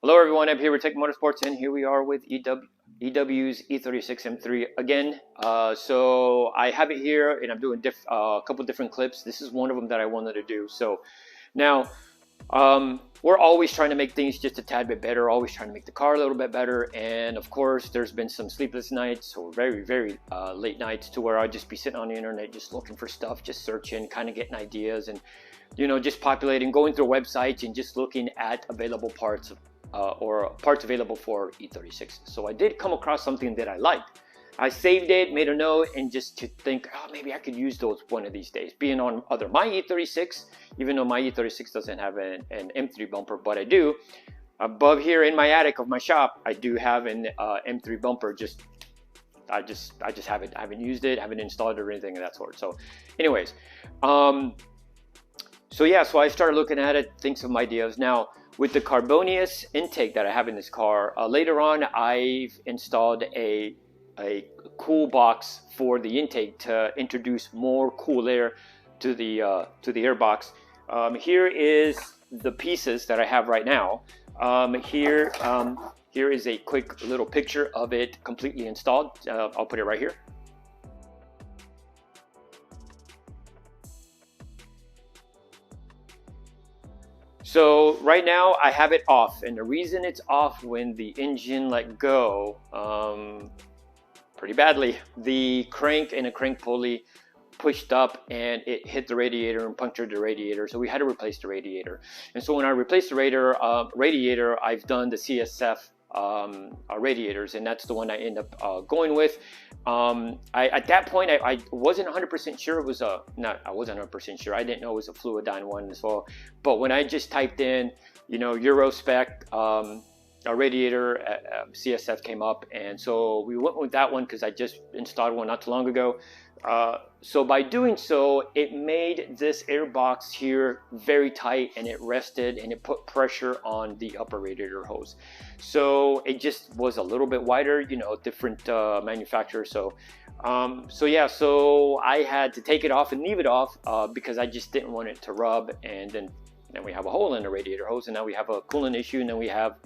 Hello everyone, I'm here with Tech Motorsports, and here we are with EW's E36 M3 again. So I have it here, and I'm doing a couple different clips. This is one of them that I wanted to do. So now, we're always trying to make things just a tad bit better, always trying to make the car a little bit better. And of course, there's been some sleepless nights or very late nights to where I'd just be sitting on the internet, just looking for stuff, just searching, kind of getting ideas, and just populating, going through websites and just looking at available parts or parts available for E36. So I did come across something that I liked. I saved it, made a note, and just to think, oh, maybe I could use those one of these days. Being on my E36, even though my E36 doesn't have an M3 bumper, but I do. Above here in my attic of my shop, I do have an M3 bumper. I just haven't used it, haven't installed it or anything of that sort. So anyways, so yeah, so I started looking at it, think some ideas. Now, with the Karbonius intake that I have in this car, later on I've installed a cool box for the intake to introduce more cool air to the air box. Here is the pieces that I have right now. Here is a quick little picture of it completely installed. I'll put it right here. So right now I have it off, and the reason it's off, when the engine let go pretty badly, the crank and a crank pulley pushed up and it hit the radiator and punctured the radiator, so we had to replace the radiator. And so when I replaced the radiator, I've done the CSF radiators, and that's the one I end up going with. At that point I wasn't 100% sure it was I wasn't 100% sure. I didn't know it was a Fluidyne one as well. But when I just typed in, Euro spec radiator, CSF came up, and so we went with that one because I just installed one not too long ago. So by doing so, it made this air box here very tight, and it rested, and it put pressure on the upper radiator hose. So it just was a little bit wider, different manufacturer. So yeah, so I had to take it off and leave it off because I just didn't want it to rub, and then we have a hole in the radiator hose, and now we have a coolant issue, and then we have,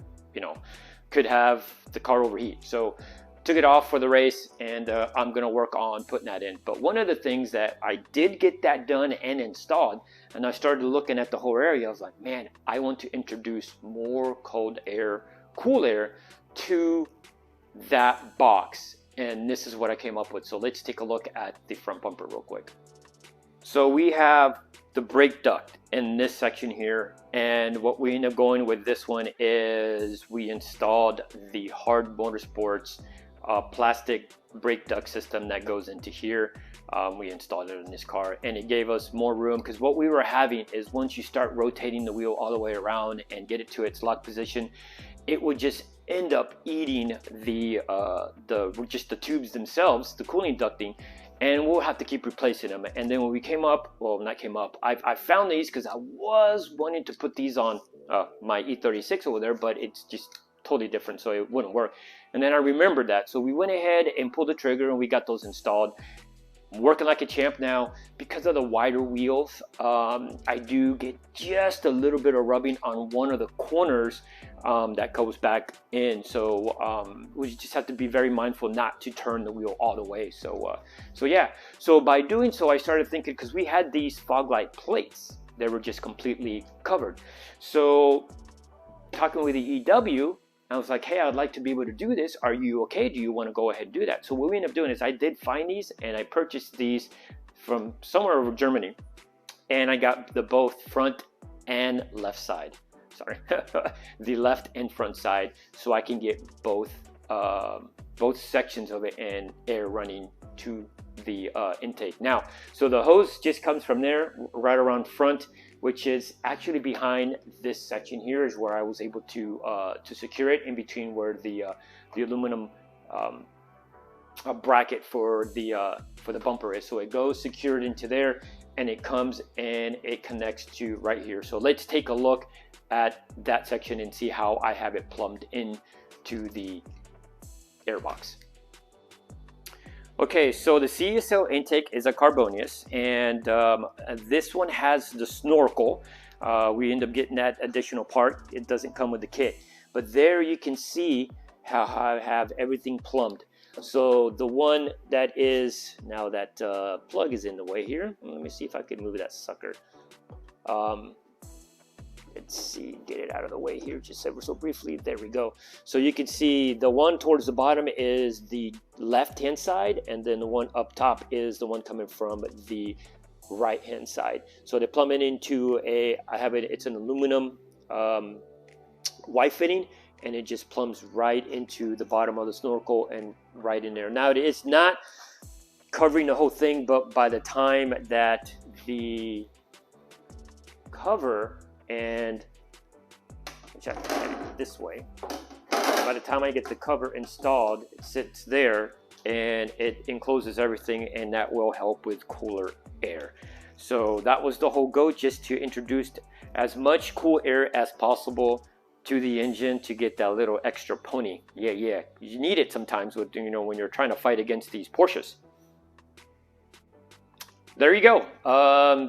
could have the car overheat. So took it off for the race, and I'm gonna work on putting that in. But one of the things that I did get that done and installed, and I started looking at the whole area, I was like, man, I want to introduce more cool air to that box. And this is what I came up with. So let's take a look at the front bumper real quick. So we have the brake duct in this section here, and what we end up going with this one is we installed the Hard Motorsports plastic brake duct system that goes into here. We installed it in this car, and it gave us more room, because what we were having is, once you start rotating the wheel all the way around and get it to its lock position, it would just end up eating just the tubes themselves, the cooling ducting, and we'll have to keep replacing them. And then when we came up, well, not came up, I found these because I was wanting to put these on my E36 over there, but it's just totally different, so it wouldn't work. And then I remembered that, so we went ahead and pulled the trigger, and we got those installed. I'm working like a champ now. Because of the wider wheels, I do get just a little bit of rubbing on one of the corners that goes back in. So we just have to be very mindful not to turn the wheel all the way. So yeah, so by doing so, I started thinking, because we had these fog light plates that were just completely covered. So talking with the EW, I was like, hey, I'd like to be able to do this. Are you okay? Do you want to go ahead and do that? So what we ended up doing is, I did find these, and I purchased these from somewhere over Germany, and I got the both front and left side. Sorry, the left and front side, so I can get both sections of it and air running to the intake. Now, so the hose just comes from there right around front, which is actually behind this section here, is where I was able to secure it, in between where the aluminum bracket for the bumper is. So it goes secured into there, and it comes and it connects to right here. So let's take a look at that section and see how I have it plumbed in to the airbox. Okay, so the CSL intake is a Karbonius, and this one has the snorkel. We end up getting that additional part. It doesn't come with the kit. but there you can see how I have everything plumbed. So the one that is, now that plug is in the way here, let me see if I can move that sucker. Let's see, get it out of the way here just ever so briefly. There we go. So you can see the one towards the bottom is the left hand side, and then the one up top is the one coming from the right hand side. So they plumb it into it's an aluminum Y fitting, and it just plumbs right into the bottom of the snorkel and right in there. Now it's not covering the whole thing, but by the time that the cover and this way, by the time I get the cover installed, it sits there and it encloses everything, and that will help with cooler air. So that was the whole go, just to introduce as much cool air as possible to the engine to get that little extra pony. Yeah, you need it sometimes with, you know, when you're trying to fight against these Porsches. There you go.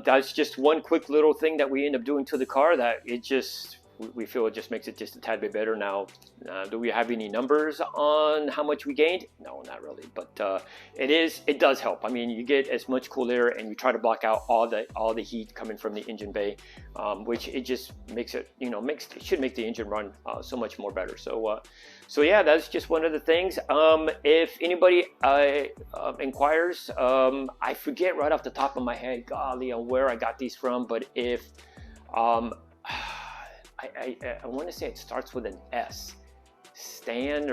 That's just one quick little thing that we end up doing to the car that we feel it just makes it just a tad bit better. Now, do we have any numbers on how much we gained? No, not really, but it does help. I mean, you get as much cool air, and you try to block out all the heat coming from the engine bay, which it just makes it, you know, it should make the engine run so much more better. So yeah, that's just one of the things. If anybody inquires, I forget right off the top of my head, golly, on where I got these from, but if I want to say it starts with an S, Stan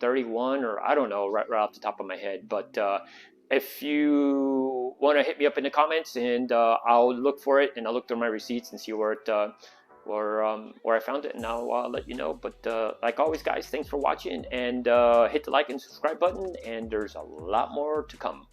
31, or I don't know right off the top of my head. But if you want to hit me up in the comments, and I'll look for it, and I'll look through my receipts and see where I found it, and I'll let you know. But like always, guys, thanks for watching, and hit the like and subscribe button, and there's a lot more to come.